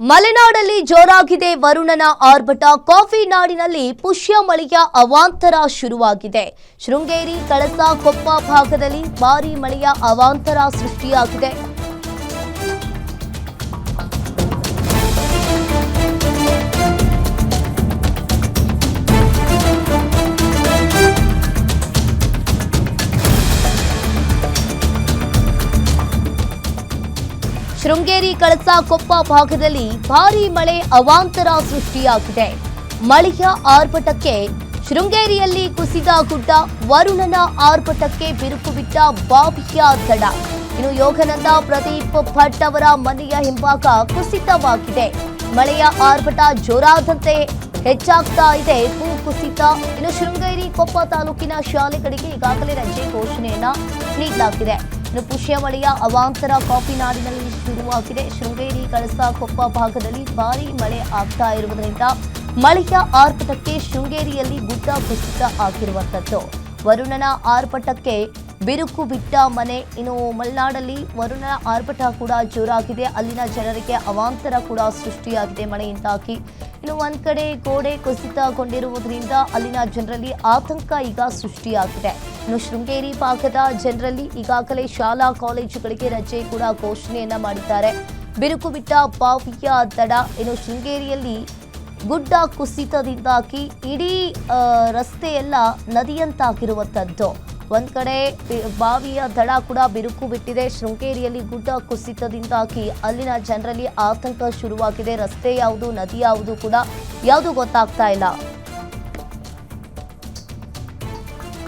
ಮಲೆನಾಡಲ್ಲಿ ಜೋರಾಗಿದೆ ವರುಣನ ಆರ್ಭಟ. ಕಾಫಿ ನಾಡಿನಲ್ಲಿ ಪುಷ್ಯ ಮಳೆಯ ಅವಾಂತರ ಶುರುವಾಗಿದೆ. ಶೃಂಗೇರಿ, ಕಳಸ, ಕೊಪ್ಪ ಭಾಗದಲ್ಲಿ ಭಾರೀ ಮಳೆಯ ಅವಾಂತರ ಸೃಷ್ಟಿಯಾಗಿದೆ. ಶೃಂಗೇರಿ, ಕಳಸ, ಕೊಪ್ಪ ಭಾಗದಲ್ಲಿ ಭಾರೀ ಮಳೆ ಅವಾಂತರ ಸೃಷ್ಟಿಯಾಗಿದೆ. ಮಳೆಯ ಆರ್ಭಟಕ್ಕೆ ಶೃಂಗೇರಿಯಲ್ಲಿ ಕುಸಿದ ಗುಡ್ಡ, ವರುಣನ ಆರ್ಭಟಕ್ಕೆ ಬಿರುಕು ಬಿಟ್ಟ ಬಾವಿಯ ದಡ. ಇನ್ನು ಯೋಗನಂದ ಪ್ರದೀಪ್ ಭಟ್ ಅವರ ಮನೆಯ ಹಿಂಭಾಗ ಕುಸಿತವಾಗಿದೆ. ಮಳೆಯ ಆರ್ಭಟ ಜೋರಾದಂತೆ ಹೆಚ್ಚಾಗ್ತಾ ಇದೆ ಭೂ ಕುಸಿತ. ಇನ್ನು ಶೃಂಗೇರಿ, ಕೊಪ್ಪ ತಾಲೂಕಿನ ಶಾಲೆಗಳಿಗೆ ಈಗಾಗಲೇ ರಜೆ ಘೋಷಣೆಯನ್ನ ನೀಡಲಾಗಿದೆ. ಇನ್ನು ಪುಷ್ಯ ಮಳೆಯ ಅವಾಂತರ ಕಾಫಿ ನಾಡಿನಲ್ಲಿ ಶುರುವಾಗಿದೆ. ಶೃಂಗೇರಿ, ಕಳಸ, ಕೊಪ್ಪ ಭಾಗದಲ್ಲಿ ಭಾರೀ ಮಳೆ ಆಗ್ತಾ ಇರುವುದರಿಂದ ಮಳೆಯ ಆರ್ಭಟಕ್ಕೆ ಶೃಂಗೇರಿಯಲ್ಲಿ ಗುಡ್ಡ ಕುಸಿತ ಆಗಿರುವಂತದ್ದು. ವರುಣನ ಆರ್ಭಟಕ್ಕೆ ಬಿರುಕು ಬಿಟ್ಟ ಮನೆ. ಇನ್ನು ಮಲೆನಾಡಲ್ಲಿ ವರುಣನ ಆರ್ಭಟ ಕೂಡ ಜೋರಾಗಿದೆ. ಅಲ್ಲಿನ ಜನರಿಗೆ ಅವಾಂತರ ಕೂಡ ಸೃಷ್ಟಿಯಾಗಿದೆ ಮಳೆಯಿಂದಾಗಿ. ಇನ್ನು ಒಂದ್ ಕಡೆ ಗೋಡೆ ಕುಸಿತಗೊಂಡಿರುವುದರಿಂದ ಅಲ್ಲಿನ ಜನರಲ್ಲಿ ಆತಂಕ ಈಗ ಸೃಷ್ಟಿಯಾಗಿದೆ. ಇನ್ನು ಶೃಂಗೇರಿ ಭಾಗದ ಜನರಲ್ಲಿ ಈಗಾಗಲೇ ಶಾಲಾ ಕಾಲೇಜುಗಳಿಗೆ ರಜೆ ಕೂಡ ಘೋಷಣೆಯನ್ನ ಮಾಡಿದ್ದಾರೆ. ಬಿರುಕು ಬಿಟ್ಟ ಬಾವಿಯ ದಡ. ಇನ್ನು ಶೃಂಗೇರಿಯಲ್ಲಿ ಗುಡ್ಡ ಕುಸಿತದಿಂದಾಗಿ ಇಡೀ ರಸ್ತೆಯೆಲ್ಲ ನದಿಯಂತಾಗಿರುವಂಥದ್ದು. ಒಂದ್ ಕಡೆ ಬಾವಿಯ ದಡ ಕೂಡ ಬಿರುಕು ಬಿಟ್ಟಿದೆ. ಶೃಂಗೇರಿಯಲ್ಲಿ ಗುಡ್ಡ ಕುಸಿತದಿಂದಾಗಿ ಅಲ್ಲಿನ ಜನರಲ್ಲಿ ಆತಂಕ ಶುರುವಾಗಿದೆ. ರಸ್ತೆ ಯಾವುದು, ನದಿ ಯಾವುದು ಕೂಡ ಯಾವುದು ಗೊತ್ತಾಗ್ತಾ ಇಲ್ಲ.